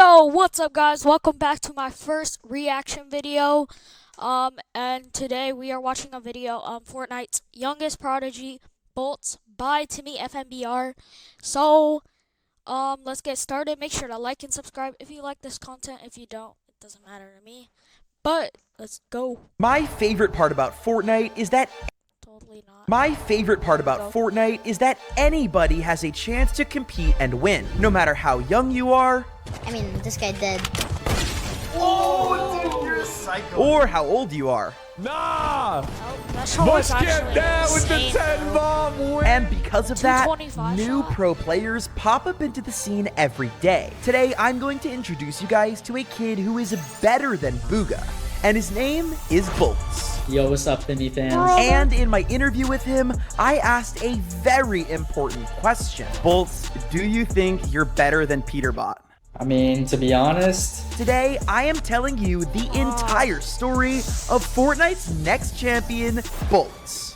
Yo, what's up guys? Welcome back to my first reaction video. And today we are watching a video on Fortnite's youngest prodigy, Bolts by Timmy FMBR. So, let's get started. Make sure to like and subscribe if you like this content. If you don't, it doesn't matter to me. But let's go. My favorite part about Fortnite is that anybody has a chance to compete and win, no matter how young you are. I mean, this guy dead. Oh, dude, you're a psycho. Or how old you are. Nah! Let's get down with the 10 bomb. And because of that, 225 new shot. pro players pop up into the scene every day. Today, I'm going to introduce you guys to a kid who is better than Booga, and his name is Bolts. Yo, what's up, Timmy fans? And in my interview with him, I asked a very important question. Bolts, do you think you're better than Peterbot? I mean, to be honest, Today, I am telling you the entire story of Fortnite's next champion, Bolts.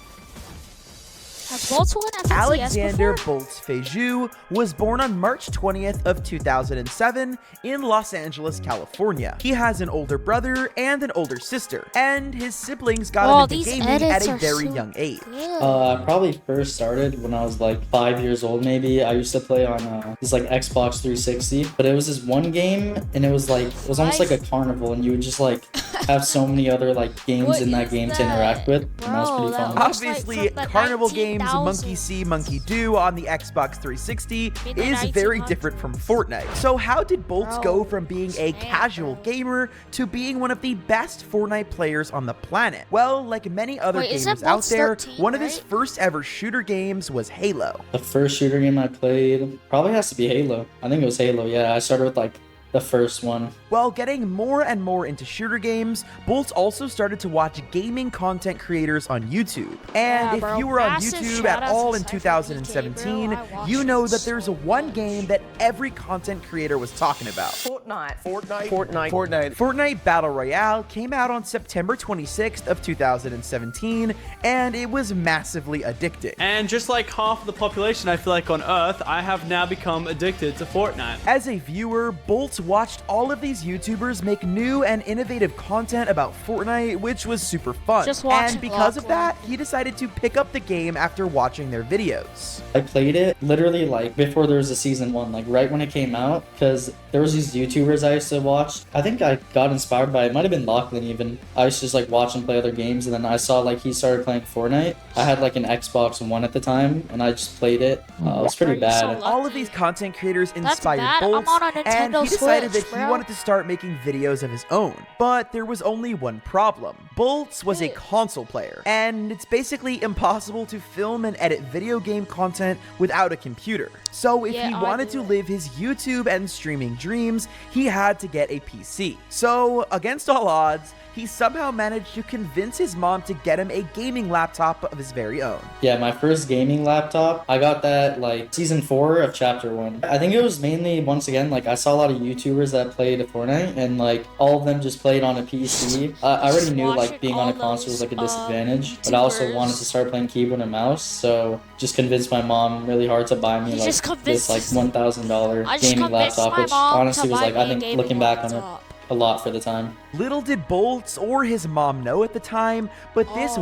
Has Bolts won FNCS Alexander before? Bolts Feju was born on March 20th of 2007 in Los Angeles, California. He has an older brother and an older sister, and his siblings got him into these gaming at edits a are very so young age. good. I probably first started when I was like 5 years old, maybe. I used to play on this like Xbox 360, but it was this one game, and it was almost like a carnival, and you would just like have so many other like games What in that is game to that? interact with, and that was Bro, pretty that fun. looks like Obviously, from the carnival games, 19,000s. Monkey See, Monkey Do on the Xbox 360 In the is very 1900s. different from Fortnite. So how did Bolts Bro, go from being a casual gamer to being one of the best Fortnite players on the planet? Well, like many other Wait, isn't gamers out Bolts there, 13, one of his right? first ever shooter games was Halo. The first shooter game I played probably has to be Halo. I think it was Halo, yeah. I started with like the first one. While getting more and more into shooter games, Bolts also started to watch gaming content creators on YouTube. And Yeah, if bro, you were on massive YouTube at shoutouts all to in Cypher 2017, PK, bro. I watched you know it that there's so one much. game that every content creator was talking about. Fortnite Battle Royale came out on September 26th of 2017, and it was massively addicting. And just like half of the population, I feel like on Earth, I have now become addicted to Fortnite. As a viewer, Bolts watched all of these YouTubers make new and innovative content about Fortnite, which was super fun. Just watching And because of Lachlan. that, he decided to pick up the game after watching their videos. I played it literally like before there was a season 1, like right when it came out, because there was these YouTubers I used to watch. I think I got inspired by it. Might have been Lachlan even. I used to just like watch him play other games, and then I saw like he started playing Fortnite. I had like an Xbox One at the time, and I just played it. It was pretty Are you so bad. lucky? All of these content creators That's inspired bad. I'm Bolts, on a and Nintendo he decided Switch, that he bro. wanted to start making videos of his own. But there was only one problem. Bolts was a console player, and it's basically impossible to film and edit video game content without a computer. So if Yeah, he I wanted do to it. live his YouTube and streaming dreams, he had to get a PC. So, against all odds, he somehow managed to convince his mom to get him a gaming laptop of his very own. Yeah, my first gaming laptop, I got that like season 4 of chapter 1. I think it was mainly, once again, like I saw a lot of YouTubers that played Fortnite, and like all of them just played on a PC. I already knew like Watching being on a all console was those, like a disadvantage, but I also YouTubers. wanted to start playing keyboard and mouse, so just convinced my mom really hard to buy me You like just this like convinced- $1,000 I just gaming convinced laptop, my which mom to honestly was buy like, me I a think gaming looking back on it, laptop. a lot for the time. Little did Bolts or his mom know at the time, but this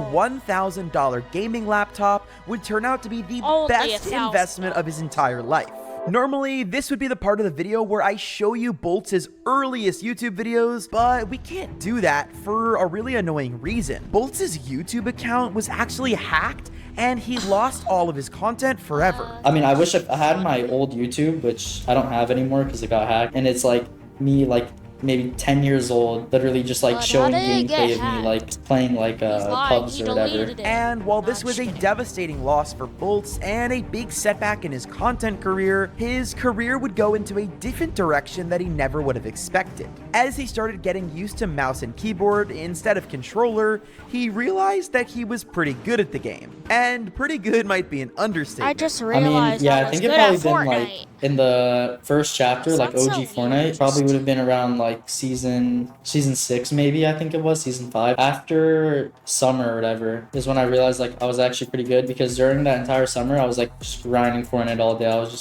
$1,000 gaming laptop would turn out to be the Only best $1,000. investment of his entire life. Normally, this would be the part of the video where I show you Bolts' earliest YouTube videos, but we can't do that for a really annoying reason. Bolts' YouTube account was actually hacked, and he lost all of his content forever. I mean, I wish I had my old YouTube, which I don't have anymore because it got hacked, and it's like me like maybe 10 years old, literally just like But how showing did it get gameplay of me hacked? like playing like He's lying. pubs He or whatever. deleted it. And while Nah, this was just a kidding. devastating loss for Bolts and a big setback in his content career, his career would go into a different direction that he never would have expected. As he started getting used to mouse and keyboard instead of controller, he realized that he was pretty good at the game. And pretty good might be an understatement. I just I realized mean, yeah, I I was think it good at probably been Fortnite. like in the first chapter, like Sounds OG so Fortnite, weird, probably just- would have been around like season 6, maybe. I think it was season 5. After summer or whatever is when I realized like I was actually pretty good, because during that entire summer I was like just grinding Fortnite all day. I was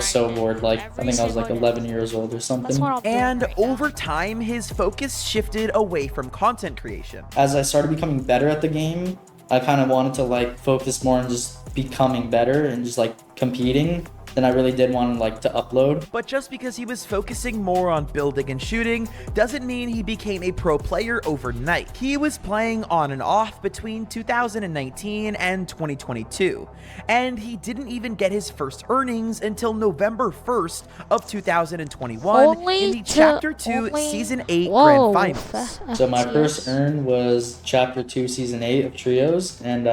so grinding bored. Like I every think I was like single day. 11 years old or That's something. what I'm doing And right now. over time, his focus shifted away from content creation. As I started becoming better at the game, I kind of wanted to like focus more on just becoming better and just like competing than I really did want like to upload. But just because he was focusing more on building and shooting doesn't mean he became a pro player overnight. He was playing on and off between 2019 and 2022, and he didn't even get his first earnings until November 1st of 2021 in the Chapter 2 Season 8 Grand Finals. So my first earn was Chapter 2 Season 8 of Trios, and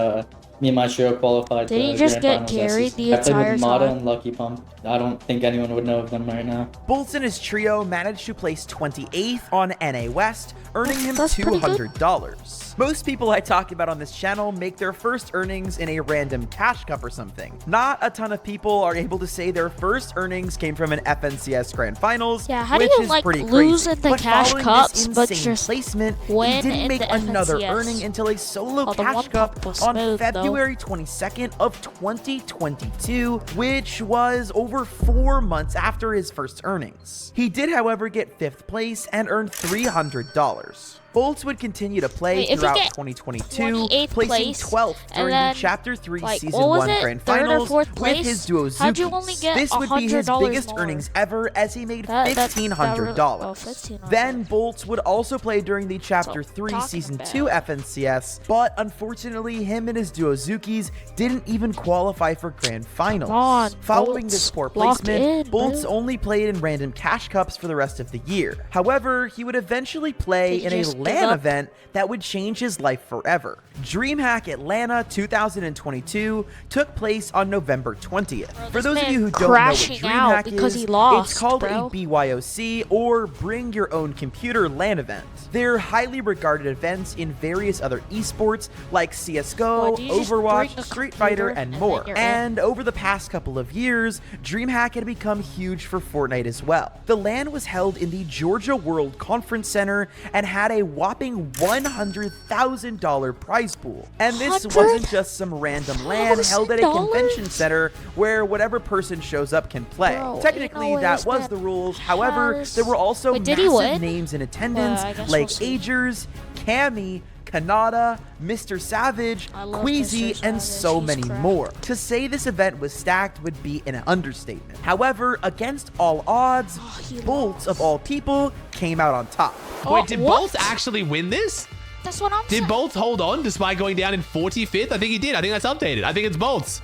me and my trio qualified Did to he just Grand get Finals that carried season. the I played entire with Mata time? and Lucky Pump. I don't think anyone would know of them right now. Bolts and his trio managed to place 28th on NA West, earning him That's pretty good. $200. Most people I talk about on this channel make their first earnings in a random cash cup or something. Not a ton of people are able to say their first earnings came from an FNCS Grand Finals, Yeah, how do which you, is like, pretty lose crazy. in the But cash following cups, this but insane just placement, he win didn't in make the another FNCS? earning until a solo Oh, the cash one cup pump was on smooth, though. February 22nd of 2022, which was over 4 months after his first earnings. He did, however, get 5th place and earned $300. Bolts would continue to play Wait, if you throughout get 2022, 28th placing place, 12th and during then, the Chapter 3 like, Season what was 1 it? Grand 3rd or Finals 4th with place? his duo How'd you only Zookies. get This would be his $100 biggest more? earnings ever, as he made That $1,500. really- oh, $1,500. Then Bolts would also play during the Chapter So, 3 talking Season about- 2 FNCS, but unfortunately him and his duo Zookies didn't even qualify for Grand Finals. Come on, Following Bolts, this poor lock placement, in, Bolts bro. only played in random cash cups for the rest of the year. However, he would eventually play Did he in a just give LAN up? event that would change his life forever. DreamHack Atlanta 2022 took place on November 20th. Bro, For this those of man you who don't know what crashing out DreamHack because is, he lost, it's called bro. a BYOC, or Bring Your Own Computer LAN event. They're highly regarded events in various other esports like CSGO, What, do you just bring Overwatch, a Street Fighter, computer and and more. then you're in? And over the past couple of years, DreamHack had become huge for Fortnite as well. The LAN was held in the Georgia World Conference Center and had a whopping $100,000 prize pool. And this wasn't just some random LAN held at a $100,000? convention center where whatever person shows up can play. Bro, Technically, ain't no way that this was man the rules. However, has- there were also Wait, did he massive win? names in attendance I guess like we'll see. Agers, Cammy, Kanata, Mr. Savage, I love Queasy, Mr. and Savage. so He's many crap. more. To say this event was stacked would be an understatement. However, against all odds, Oh, he Bolts, lost. of all people, came out on top. Wait, did what? Bolts actually win this? That's what I'm saying. Did Bolts hold on despite going down in 45th? I think he did. I think that's updated. I think it's Bolts.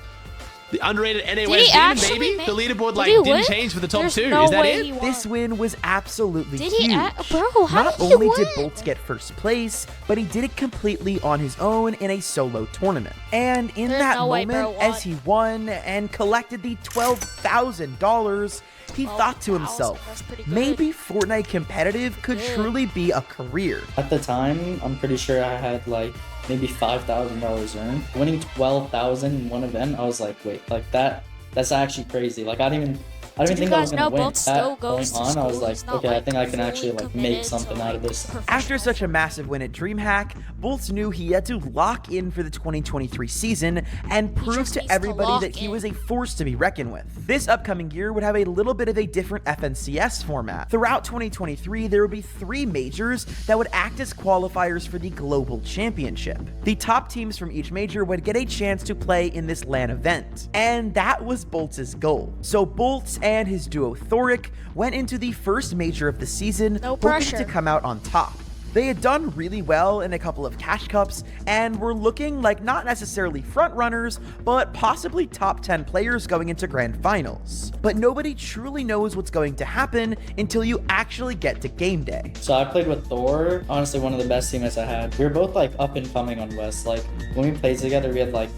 The underrated NA Did West he demon, actually baby. make- The leaderboard did like he didn't win? change for the top There's two. no Is that way it? he won. This win was absolutely Did huge. he bro, how Not did he only did win? Bolts get first place, but he did it completely on his own in a solo tournament. And in There's that no way moment, bro as he won and collected the $12,000, he thought to himself, That's pretty good. maybe Fortnite competitive could Yeah. truly be a career. At the time, I'm pretty sure I had like maybe $5,000 earned. Winning 12,000 in one event, I was like, wait, like that's actually crazy. Like I didn't Did think you I was guys gonna know win. Bolt still That goes point to on, I was school? like, He's not, okay, I think I can fully actually like make committed to, something out of this. After such a massive win at DreamHack, Bolts knew he had to lock in for the 2023 season and prove just to needs to everybody lock that he in. was a force to be reckoned with. This upcoming year would have a little bit of a different FNCS format. Throughout 2023, there would be 3 majors that would act as qualifiers for the Global Championship. The top teams from each major would get a chance to play in this LAN event, and that was Bolts' goal. So Bolts and his duo Thoric went into the first major of the season, No hoping pressure. to come out on top. They had done really well in a couple of cash cups and were looking like not necessarily front runners, but possibly top 10 players going into grand finals. But nobody truly knows what's going to happen until you actually get to game day. So I played with Thor, honestly one of the best teammates I had. We were both like up and coming on West. Like when we played together, we had like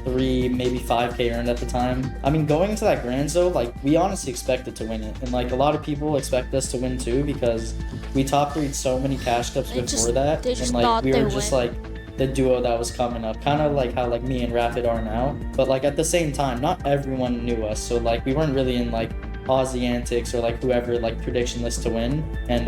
3, maybe 5K earned at the time. I mean, going into that Grands though, like we honestly expected to win it. And like a lot of people expect us to win too because we top 3'd so many cash cups They before just- that. they just And like thought we they were just win. like the duo that was coming up. Kind of like how like me and Rapid are now. But like at the same time, not everyone knew us. So like we weren't really in like Aussie Antics or like whoever like prediction list to win, and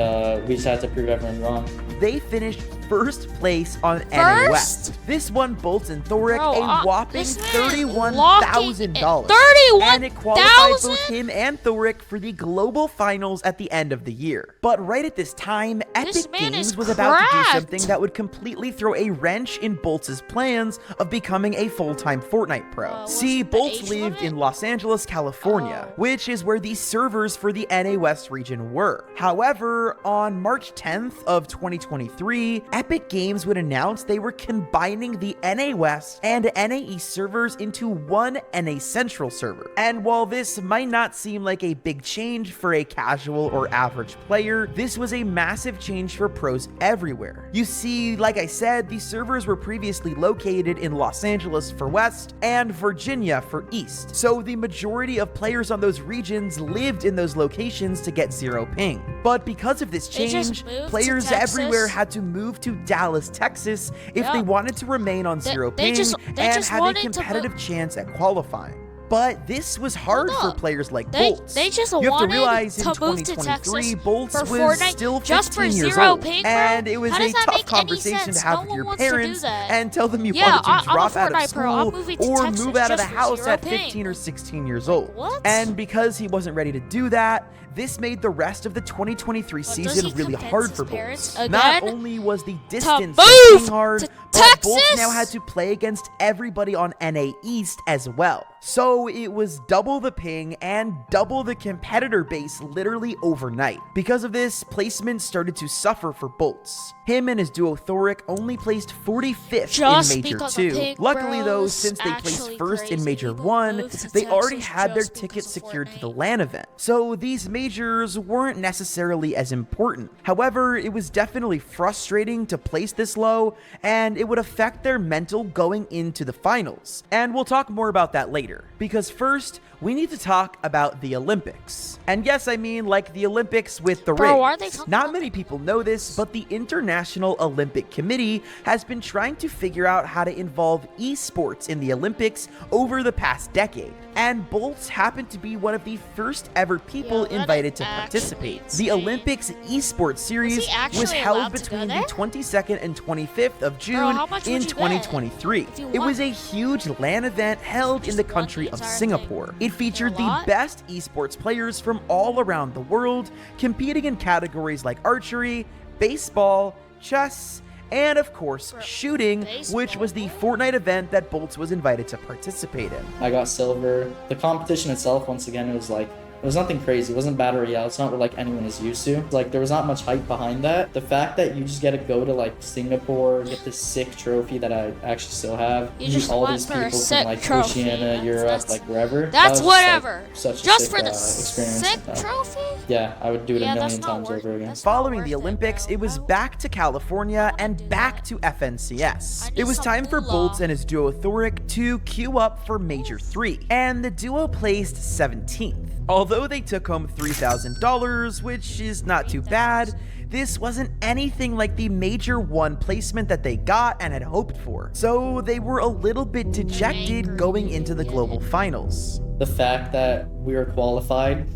we just had to prove everyone wrong. They finished first place on NA West. This won Bolts and Thoric a whopping $31,000. And it qualified both him and Thoric for the global finals at the end of the year. But right at this time, Epic Games was about to do something that would completely throw a wrench in Bolts' plans of becoming a full-time Fortnite pro. See, Bolts lived in Los Angeles, California, which is where the servers for the NA West region were. However, on March 10th of 2023, Epic Games would announce they were combining the NA West and NA East servers into one NA Central server. And while this might not seem like a big change for a casual or average player, this was a massive change for pros everywhere. You see, like I said, the servers were previously located in Los Angeles for West and Virginia for East. So the majority of players on those regions lived in those locations to get zero ping. But because of this change, players everywhere had to move to Dallas, Texas if they wanted to remain on zero ping and have a competitive chance at qualifying. But this was hard for players like Bolts. They just you have to wanted realize in to move to 2023, Texas Bolts for was Fortnite still just 15 for years zero old, ping, bro? and it was How a does that tough make any conversation sense? to have No with one your wants to do parents that. and tell them you Yeah, wanted to I'm a drop out of Fortnite pro. I'm school moving to or Texas move out of the just for house zero at ping. 15 or 16 years old. What? And because he wasn't ready to do that, this made the rest of the 2023 season really hard for Bolts. Not only was the distance being hard, but Bolts now had to play against everybody on NA East as well. So it was double the ping and double the competitor base literally overnight. Because of this, placement started to suffer for Bolts. Him and his duo Thoric only placed 45th in Major 2. Luckily though, since they placed first in Major 1, they already had their ticket secured to the LAN event. So these majors weren't necessarily as important. However, it was definitely frustrating to place this low, and it would affect their mental going into the finals. And we'll talk more about that later. Because first, we need to talk about the Olympics. And yes, I mean like the Olympics with the rings. Not many people know this, but the International Olympic Committee has been trying to figure out how to involve esports in the Olympics over the past decade. And Bolts happened to be one of the first ever people invited to participate. The Olympics esports series was held between the 22nd and 25th of June in 2023. It was a huge LAN event held in the country of Singapore. It featured the best esports players from all around the world, competing in categories like archery, baseball, chess, and of course, shooting, which was the Fortnite event that Bolts was invited to participate in. I got silver. The competition itself, once again, it was nothing crazy. It wasn't Battle Royale. It's not what like anyone is used to. Like there was not much hype behind that. The fact that you just get to go to like Singapore, get this sick trophy that I actually still have, meet all these people from like Oceania, Europe, like wherever. That's whatever. Like, such a just sick, for the experience. sick trophy. Yeah, I would do it a million times over again. Following the Olympics, it was back to California and back to FNCS. It was time for Bolts and his duo Thoric to queue up for Major 3, and the duo placed 17th. Although they took home $3,000, which is not too bad, this wasn't anything like the Major 1 placement that they got and had hoped for. So they were a little bit dejected going into the global finals. The fact that we were qualified,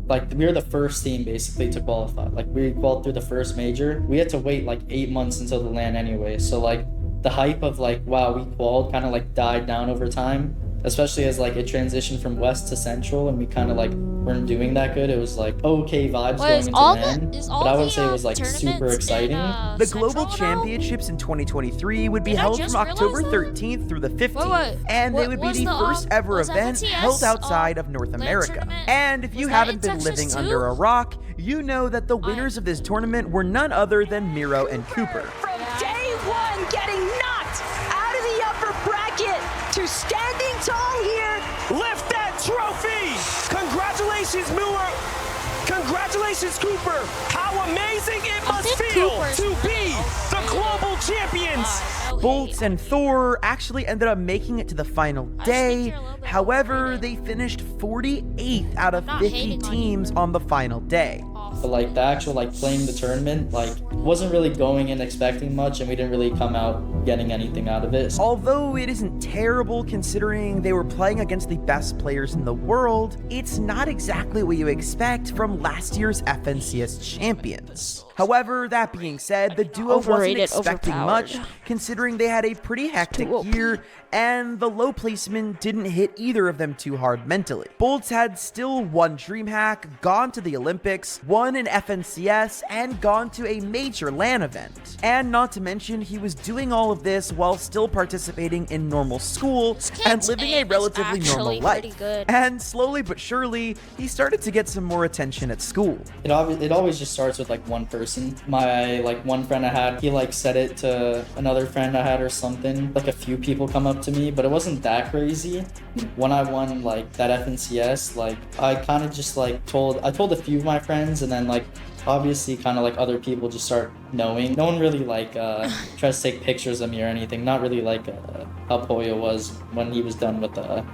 like we were the first team basically to qualify. Like we qualified through the first major. We had to wait like 8 months until the LAN anyway. So like the hype of like, wow, we qualified kind of like died down over time. Especially as like it transitioned from West to Central and we kind of like weren't doing that good. It was like okay vibes going into LAN, but I wouldn't say it was like super exciting. The Global Championships in 2023 would be held from October 13th through the 15th, and they would be the first ever event held outside of North America. And if you haven't been living under a rock, you know that the winners of this tournament were none other than Miro and Cooper. From day one, getting knocked out of the upper bracket to standing tall here. Lift that trophy! Congratulations, Miro! Congratulations, Cooper! How amazing it must feel to be the global champions! Bolts and Thor actually ended up making it to the final day. However, they finished 48th out of 50 teams on the final day. But like the actual like playing the tournament, like wasn't really going in expecting much, and we didn't really come out getting anything out of it. Although it isn't terrible considering they were playing against the best players in the world, it's not exactly what you expect from last year's FNCS champions. However, that being said, the duo wasn't Overrated, expecting overpowered. much considering they had a pretty hectic year and the low placement didn't hit either of them too hard mentally. Bolts had still won DreamHack, gone to the Olympics, won an FNCS, and gone to a major LAN event. And not to mention, he was doing all of this while still participating in normal school and living a relatively normal life. And slowly but surely, he started to get some more attention at school. It always just starts with like one person. My like one friend I had, he like said it to another friend I had or something. Like a few people come up to me, but it wasn't that crazy. When I won like that FNCS, like I kind of just like I told a few of my friends, and then like obviously kind of like other people just start knowing. No one really like tries to take pictures of me or anything. Not really like how Poyo was when he was done with the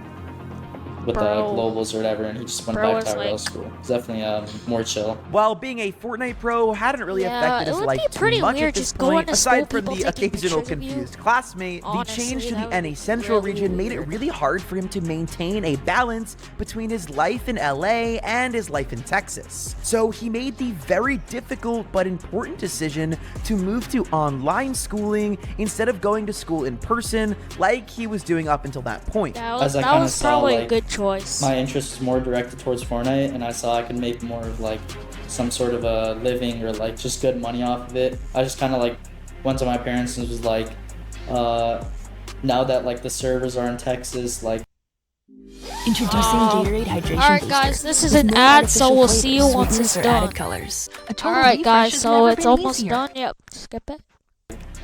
globals or whatever, and he just went back to IRL school. It's definitely more chill. While being a Fortnite pro hadn't really affected his life too much at this point, aside from the occasional confused classmate, the change to the NA Central region made it really hard for him to maintain a balance between his life in LA and his life in Texas. So he made the very difficult but important decision to move to online schooling instead of going to school in person like he was doing up until that point. That was probably a good choice. My interest was more directed towards Fortnite, and I saw I could make more of like some sort of a living or like just good money off of it. I just kind of like went to my parents and was like, now that like the servers are in Texas, like Introducing Gatorade Hydration Alright guys, this is an ad, so we'll see you once it's done. Alright guys, so it's almost done. Yep, skip it.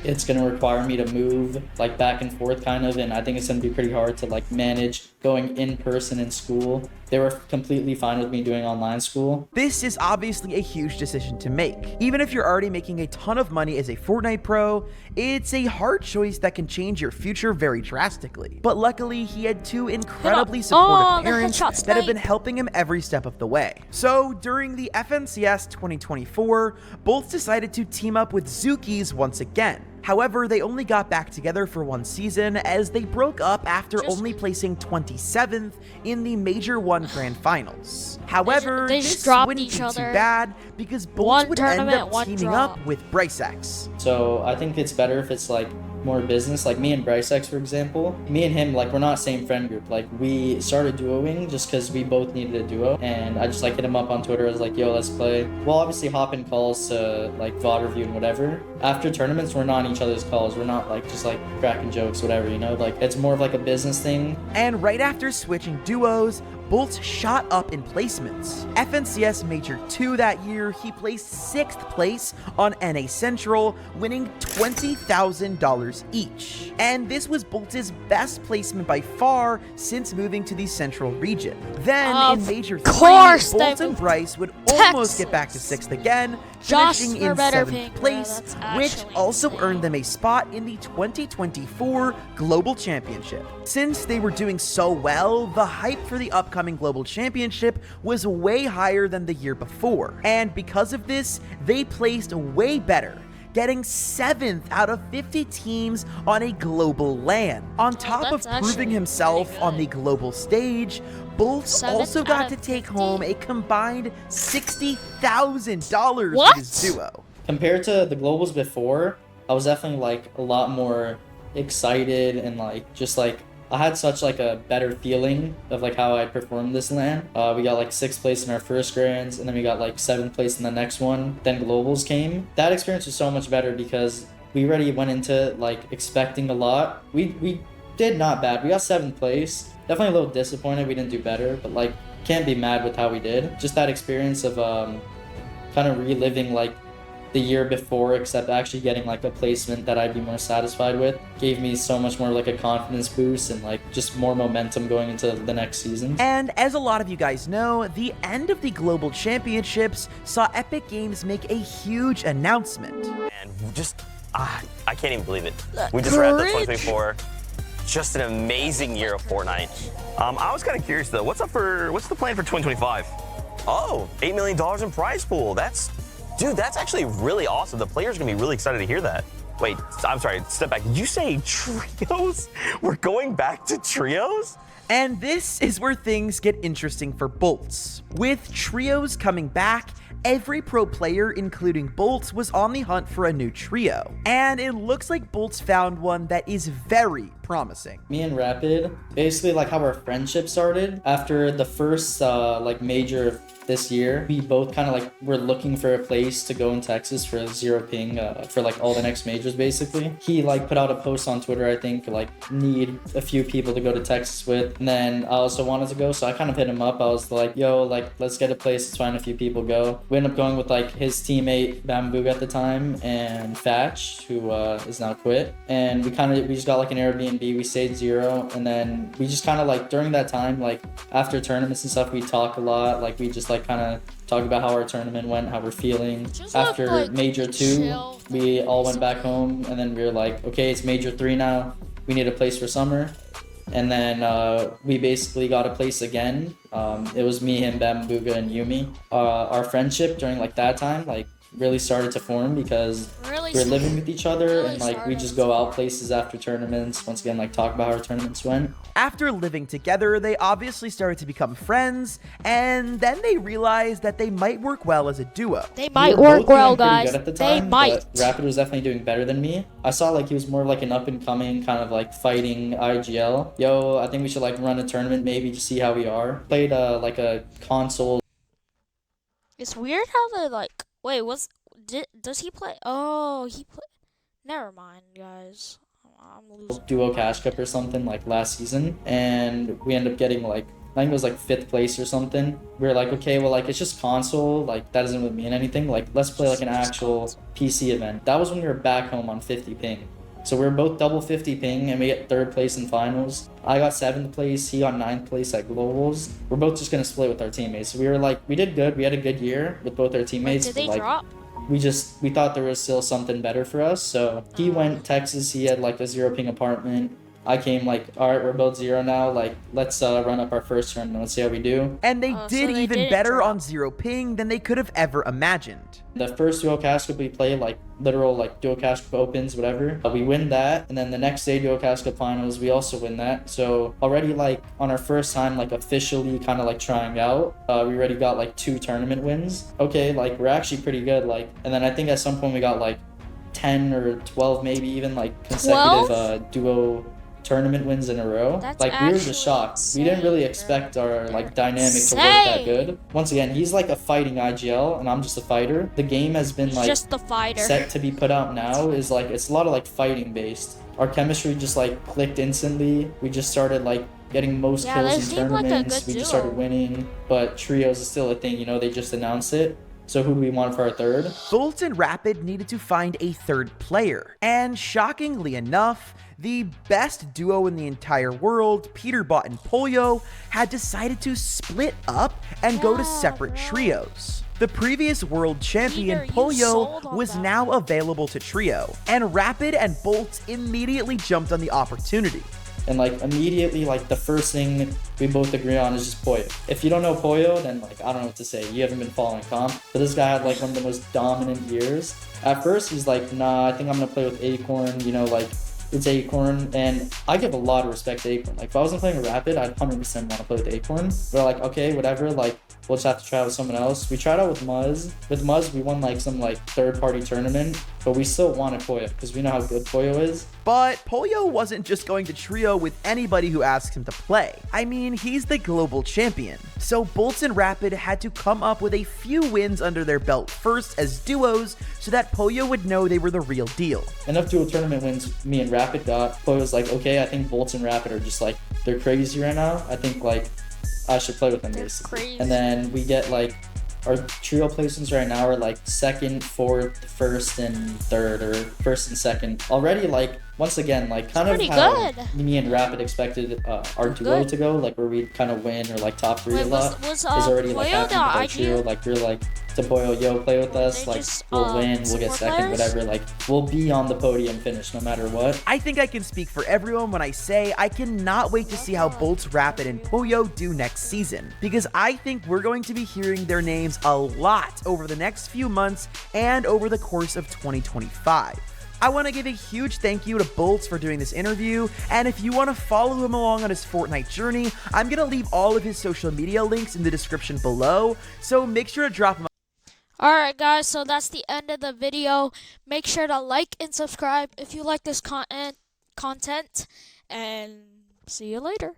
It's going to require me to move like back and forth kind of, and I think it's going to be pretty hard to like manage going in person in school. They were completely fine with me doing online school. This is obviously a huge decision to make. Even if you're already making a ton of money as a Fortnite pro, it's a hard choice that can change your future very drastically. But luckily, he had two incredibly supportive parents that have been helping him every step of the way. So during the FNCS 2024, both decided to team up with Zookies once again. However, they only got back together for one season as they broke up after only placing 27th in the Major 1 Grand Finals. However, this wouldn't be too bad because both would end up teaming up with BryceX. So I think it's better if it's like more business, like me and BryceX, for example. Me and him, like, we're not same friend group. Like, we started duoing just because we both needed a duo, and I just like hit him up on Twitter. I was like, yo, let's play. We'll obviously hop in calls to like VOD review and whatever. After tournaments, we're not on each other's calls. We're not like just like cracking jokes, whatever, you know? Like, it's more of like a business thing. And right after switching duos, Bolt shot up in placements. FNCS Major 2 that year, he placed 6th place on NA Central, winning $20,000 each. And this was Bolt's best placement by far since moving to the Central region. Then in Major 3, Bolt and Bryce would almost get back to 6th again, finishing in 7th place, which also earned them a spot in the 2024 Global Championship. Since they were doing so well, the hype for the upcoming Global Championship was way higher than the year before. And because of this, they placed way better, getting 7th out of 50 teams on a global LAN. On top of proving himself on the global stage, Bolt also got to take home a combined $60,000 with his duo. Compared to the globals before, I was definitely like a lot more excited and like just like I had such like a better feeling of like how I performed this LAN. We got like 6th place in our first grands, and then we got like 7th place in the next one. Then globals came. That experience was so much better because we already went into like expecting a lot. We did not bad. We got 7th place. Definitely a little disappointed we didn't do better, but like can't be mad with how we did. Just that experience of kind of reliving like the year before, except actually getting like a placement that I'd be more satisfied with, gave me so much more like a confidence boost and like just more momentum going into the next season. And as a lot of you guys know, the end of the Global Championships saw Epic Games make a huge announcement. And just, I can't even believe it. We just wrapped up 2024. Just an amazing year of Fortnite. I was kind of curious though, what's the plan for 2025? Oh, $8 million in prize pool. Dude, that's actually really awesome. The players are gonna be really excited to hear that. Wait, I'm sorry, step back. Did you say trios? We're going back to trios? And this is where things get interesting for Bolts. With trios coming back, every pro player, including Bolts, was on the hunt for a new trio. And it looks like Bolts found one that is very promising. Me and Rapid, basically like how our friendship started after the first like major this year, we both kind of like were looking for a place to go in Texas for zero ping for like all the next majors basically. He like put out a post on Twitter, I think, like need a few people to go to Texas with, and then I also wanted to go, so I kind of hit him up. I was like, yo, like let's get a place, let's find a few people go. We ended up going with like his teammate Bamboo at the time and Fatch, who is now quit, and we just got like an Airbnb. We stayed zero, and then we just kind of like during that time, like after tournaments and stuff, we talk a lot. Like we just like kind of talk about how our tournament went, how we're feeling. Just After like major 2, chill, we all went back home, and then we were like, okay, it's major 3 now. We need a place for summer. And then we basically got a place again. It was me, him, Bambuga, and Yumi. Our friendship during like that time, like really started to form because we're living with each other, and like we just go out places after tournaments. Once again, like talk about how our tournaments went. After living together, they obviously started to become friends, and then they realized that they might work well as a duo. They We might were work both doing well, pretty guys. good at the They time, might. but Rapid was definitely doing better than me. I saw like he was more like an up and coming kind of like fighting IGL. Yo, I think we should like run a tournament maybe to see how we are. Played like a console It's weird how they like. Wait, does he play? Oh, he play. Never mind, guys. I'm losing. duo cash cup or something like last season, and we ended up getting like I think it was like 5th place or something. We were like, okay, well like it's just console, like that doesn't really mean anything. Like let's play like an actual PC event. That was when we were back home on 50 ping. So we were both double 50 ping, and we get 3rd place in finals. I got 7th place, he got 9th place at globals. We're both just gonna split with our teammates. So we were like, we did good. We had a good year with both our teammates. Wait, did they but, like, drop? we thought there was still something better for us. So he went Texas. He had like a 0 ping apartment. I came like, all right, we're both 0 now. Like, let's run up our first tournament. Let's see how we do. And they So did they even didn't better drop. on 0 ping than they could have ever imagined. The first duo cash cup we played, like literal like duo cash cup opens, whatever. We win that, and then the next day duo cash cup finals, we also win that. So already like on our first time like officially kind of like trying out, we already got like 2 tournament wins. Okay, like we're actually pretty good. Like, and then I think at some point we got like 10 or 12 maybe even like consecutive duo tournament wins in a row. That's Like we were just actually shocked. We didn't really insane, expect bro. our like dynamic to work Insane. that good. Once again, he's like a fighting IGL and I'm just a fighter. The game has been He's like just the fighter. set to be put out now is like it's a lot of like fighting based. Our chemistry just like clicked instantly. We just started like getting most Yeah, they kills in seem like a tournaments. good We just started duo. winning. But trios is still a thing, you know, they just announced it. So who do we want for our third? Bolt and Rapid needed to find a 3rd player, and shockingly enough, the best duo in the entire world, Peterbot and Polyo, had decided to split up and go to Yeah, separate bro. trios. The previous world champion, Peter, you sold Polyo, on was that. now available to trio, and Rapid and Bolt immediately jumped on the opportunity. And like immediately, like the first thing we both agree on is just Pollo. If you don't know Pollo, then like I don't know what to say. You haven't been following comp. But this guy had like one of the most dominant years. At first, he's like, nah, I think I'm gonna play with Acorn. You know, like it's Acorn, and I give a lot of respect to Acorn. Like if I wasn't playing Rapid, I'd 100% want to play with Acorn. We're like, okay, whatever. Like we'll just have to try out with someone else. We tried out with Muzz. With Muzz, we won like some like 3rd-party tournament, but we still wanted Pollo because we know how good Pollo is. But Polyo wasn't just going to trio with anybody who asks him to play. I mean, he's the global champion. So Bolts and Rapid had to come up with a few wins under their belt first as duos so that Polyo would know they were the real deal. Enough dual tournament wins me and Rapid got. Pollo was like, okay, I think Bolts and Rapid are just like, they're crazy right now. I think like I should play with them They're basically. crazy. And then we get like our trio placements right now are like 2nd, 4th, 1st, and 3rd, or 1st and 2nd. Already like once again, like kind of pretty how good. me and Rapid expected our duo Good. to go, like where we'd kind of win or like top 3 Wait, a lot, was is already like Boyo happening with our the trio. IG? Like we're like to Boyo, yo, play with us. They Like just, we'll win, we'll get support second, players? whatever. Like we'll be on the podium finish no matter what. I think I can speak for everyone when I say I cannot wait to see how Bolts, Rapid, and Boyo do next season, because I think we're going to be hearing their names a lot over the next few months and over the course of 2025. I want to give a huge thank you to Bolts for doing this interview, and if you want to follow him along on his Fortnite journey, I'm going to leave all of his social media links in the description below, so make sure to drop him. Alright guys, so that's the end of the video. Make sure to like and subscribe if you like this content, and see you later.